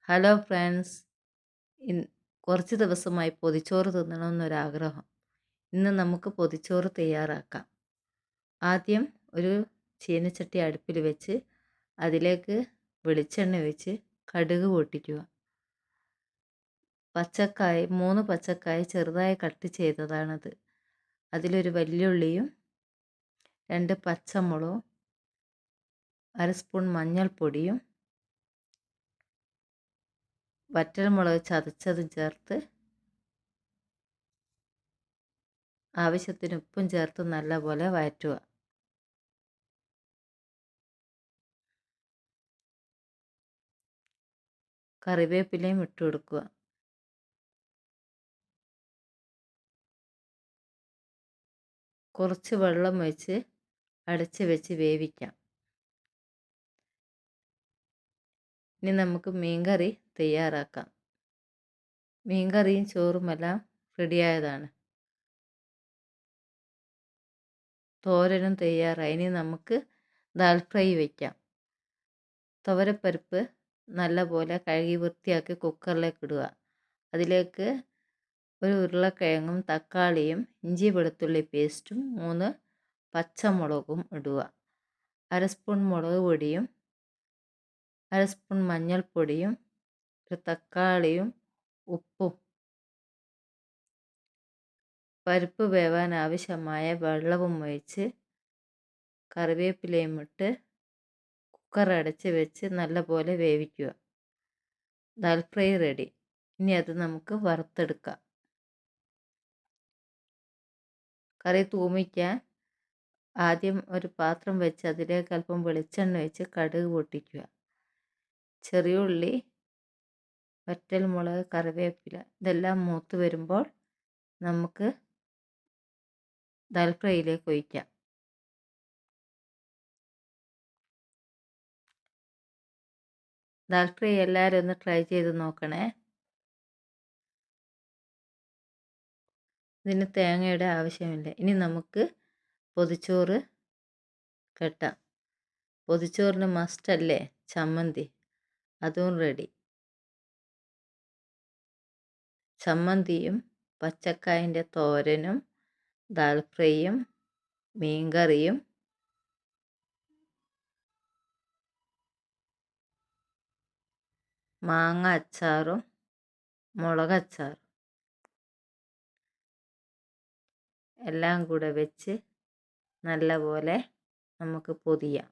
Hello friends. In കുറച്ച് ദിവസമായി പൊതിച്ചോറ് തിന്നണമെന്നൊരാഗ്രഹം. ഇന്ന് നമുക്ക് പൊതിച്ചോറ് തയ്യാറാക്കാം. ആദ്യം ഒരു ചീനച്ചട്ടി അടുപ്പിൽ വെച്ച് അതിലേക്ക് വെളിച്ചെണ്ണ ഒഴിച്ച് കടുക് പൊട്ടിക്കുക. പച്ചക്കായ 3 പച്ചക്കായ ചെറുതായി കട്ട് ചെയ്തതാണത്. അതിലൊരു വലിയുള്ളിയും 2 പച്ചമുളകും 1 സ്പൂൺ മഞ്ഞൾപ്പൊടിയും വറ്റൽമുളക് ചതച്ചതും ചേർത്ത് ആവശ്യത്തിന് ഉപ്പും ചേർത്ത് നല്ലപോലെ വഴറ്റുക. കറിവേപ്പിലയും ഇട്ട് കൊടുക്കുക. കുറച്ച് വെള്ളം ഒഴിച്ച് അടച്ച് വെച്ച് വേവിക്കാം. ഇനി നമുക്ക് മീൻകറി തയ്യാറാക്കാം. മീൻകറിയും ചോറുമെല്ലാം റെഡിയായതാണ്. തോരനും തയ്യാറായി. ഇനി നമുക്ക് ദാൽ ഫ്രൈ വയ്ക്കാം. തുവരപ്പരിപ്പ് നല്ലപോലെ കഴുകി വൃത്തിയാക്കി കുക്കറിലേക്ക് ഇടുക. അതിലേക്ക് ഒരു ഉരുളക്കിഴങ്ങും തക്കാളിയും ഇഞ്ചി വെളുത്തുള്ളി പേസ്റ്റും 3 പച്ചമുളകും ഇടുക. 1 സ്പൂൺ മുളക് പൊടിയും 1 സ്പൂൺ മഞ്ഞൾപ്പൊടിയും ഒരു തക്കാളിയും ഉപ്പും പരിപ്പ് വേവാൻ ആവശ്യമായ വെള്ളവും ഒഴിച്ച് കറിവേപ്പിലയും ഇട്ട് കുക്കർ അടച്ച് വെച്ച് നല്ലപോലെ വേവിക്കുക. Dal fry ready. ഇനി അത് നമുക്ക് വറുത്തെടുക്കാം. കറി തൂമിക്കാൻ ആദ്യം ഒരു പാത്രം വെച്ച് അതിലേക്ക് അല്പം വെളിച്ചെണ്ണ ഒഴിച്ച് കടുക് പൊട്ടിക്കുക. ചെറിയ ഉള്ളി, വറ്റൽമുളക്, കറിവേപ്പില ഇതെല്ലാം മൂത്ത് വരുമ്പോൾ നമുക്ക് ദാൽ ഫ്രൈയിലേക്ക് ഒഴിക്കാം. ദാൽ ഫ്രൈ എല്ലാവരും ഒന്ന് ട്രൈ ചെയ്ത് നോക്കണേ. ഇതിന് തേങ്ങയുടെ ആവശ്യമില്ല. ഇനി നമുക്ക് പൊതിച്ചോറ് കെട്ടാം. പൊതിച്ചോറിന് മസ്റ്റല്ലേ ചമ്മന്തി, അതും റെഡി. ചമ്മന്തിയും പച്ചക്കായൻ്റെ തോരനും ദാൽ ഫ്രൈയും മീൻകറിയും മാങ്ങ അച്ചാറും മുളകച്ചാറും എല്ലാം കൂടെ വെച്ച് നല്ലപോലെ നമുക്ക് പൊതിയാം.